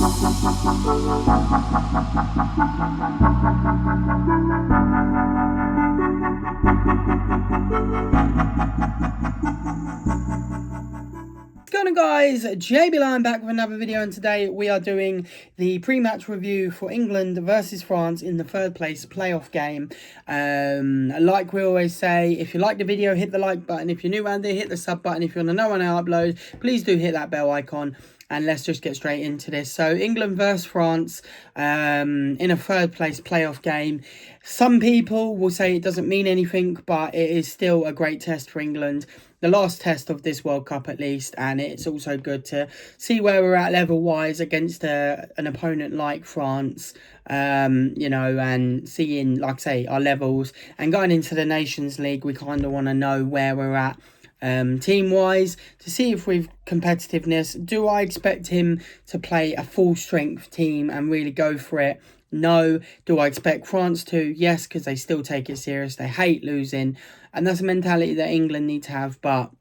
What's going on, guys? JB Lion back with another video, and today we are doing the pre-match review for England versus France in the third place playoff game. Like we always say, if you like the video, hit the like button. If you're new around here, hit the sub button. If you want to know when I upload, please do hit that bell icon. And let's just get straight into this. So England versus France in a third place playoff game. Some people will say it doesn't mean anything, but it is still a great test for England. The last test of this World Cup at least. And it's also good to see where we're at level-wise against an opponent like France. You know, and seeing, like I say, our levels. And going into the Nations League, we kind of want to know where we're at. Team-wise, to see if we've competitiveness. Do I expect him to play a full-strength team and really go for it? No. Do I expect France to? Yes, because they still take it serious. They hate losing. And that's a mentality that England need to have. But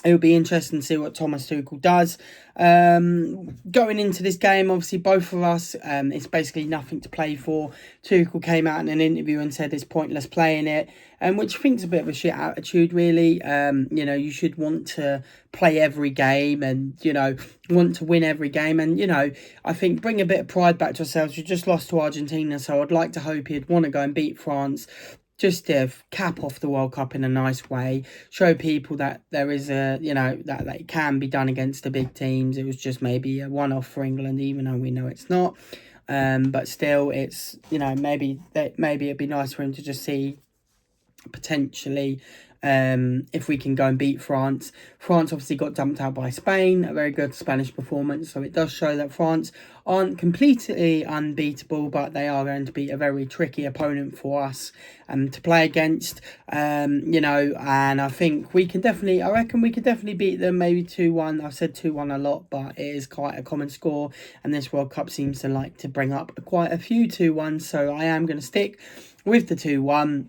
it will be interesting to see what Thomas Tuchel does. Going into this game, obviously, both of us, it's basically nothing to play for. Tuchel came out in an interview and said it's pointless playing it, which I think is a bit of a shit attitude, really. You know, you should want to play every game and, you know, want to win every game. And, you know, I think bring a bit of pride back to ourselves. We just lost to Argentina, so I'd like to hope he'd want to go and beat France. Just to cap off the World Cup in a nice way, show people that there is a, you know, that it can be done against the big teams. It was just maybe a one-off for England, even though we know it's not. But still, it's, you know, maybe it'd be nice for him to just see potentially if we can go and beat France. France obviously got dumped out by Spain, a very good Spanish performance, so it does show that France aren't completely unbeatable, but they are going to be a very tricky opponent for us to play against. You know, and I think we can definitely, I reckon we could definitely beat them, maybe 2-1. I've said 2-1 a lot, but it is quite a common score, and this World Cup seems to like to bring up quite a few 2-1s, so I am going to stick with the 2-1.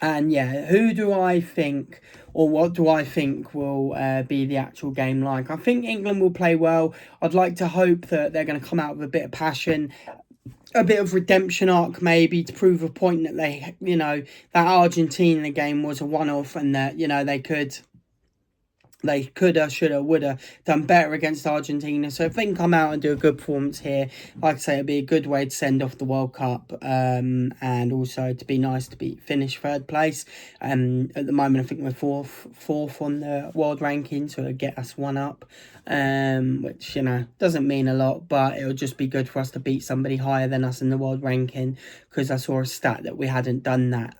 And yeah, who do I think, or what do I think will be the actual game like? I think England will play well. I'd like to hope that they're going to come out with a bit of passion, a bit of redemption arc maybe, to prove a point that they, you know, that Argentina game was a one-off, and that, you know, they coulda, shoulda, woulda done better against Argentina. So if they can come out and do a good performance here, like I say, it'd be a good way to send off the World Cup, and also to be nice to finish third place. At the moment, I think we're fourth on the world ranking, so it'll get us one up, which, you know, doesn't mean a lot, but it'll just be good for us to beat somebody higher than us in the world ranking, because I saw a stat that we hadn't done that.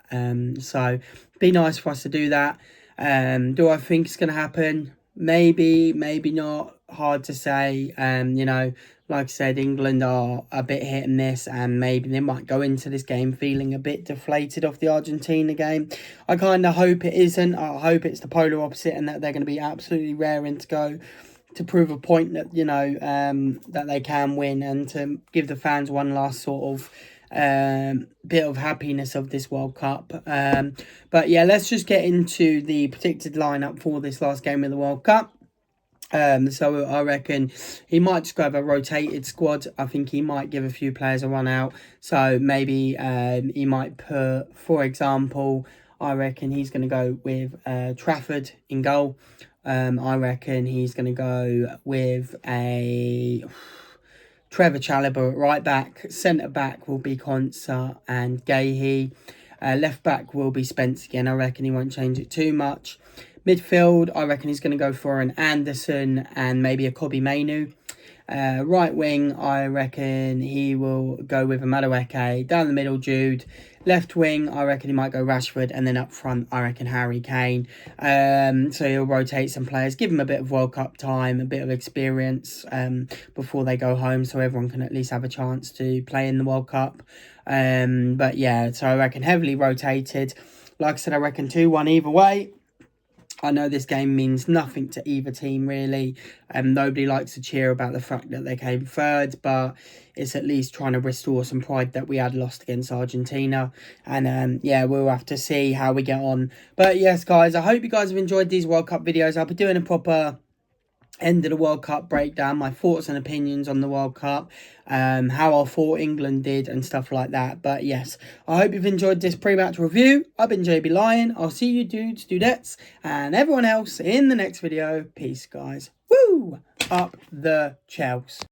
So be nice for us to do that. Do I think it's going to happen? Maybe, maybe not. Hard to say. You know, like I said, England are a bit hit and miss, and maybe they might go into this game feeling a bit deflated off the Argentina game. I kind of hope it isn't. I hope it's the polar opposite, and that they're going to be absolutely raring to go to prove a point that, you know, that they can win, and to give the fans one last sort of bit of happiness of this World Cup. But yeah, let's just get into the predicted lineup for this last game of the World Cup. So I reckon he might just go with a rotated squad. I think he might give a few players a run out. So maybe he might put, for example, I reckon he's going to go with Trafford in goal. I reckon he's going to go with a Trevor Chalobah at right back. Centre back will be Konsa and Gahey. Left back will be Spence again. I reckon he won't change it too much. Midfield, I reckon he's going to go for an Anderson and maybe a Kobbie Mainoo. Right wing, I reckon he will go with a Madueke. Down the middle, Jude. Left wing, I reckon he might go Rashford. And then up front, I reckon Harry Kane. So he'll rotate some players, give them a bit of World Cup time, a bit of experience before they go home, so everyone can at least have a chance to play in the World Cup. But yeah, so I reckon heavily rotated. Like I said, I reckon 2-1 either way. I know this game means nothing to either team, really. Nobody likes to cheer about the fact that they came third, but it's at least trying to restore some pride that we had lost against Argentina. And yeah, we'll have to see how we get on. But yes, guys, I hope you guys have enjoyed these World Cup videos. I'll be doing a proper end of the World Cup breakdown, my thoughts and opinions on the World Cup, how I thought England did and stuff like that. But yes, I hope you've enjoyed this pre-match review. I've been JB Lion. I'll see you dudes, dudettes, and everyone else in the next video. Peace, guys. Woo! Up the Chels.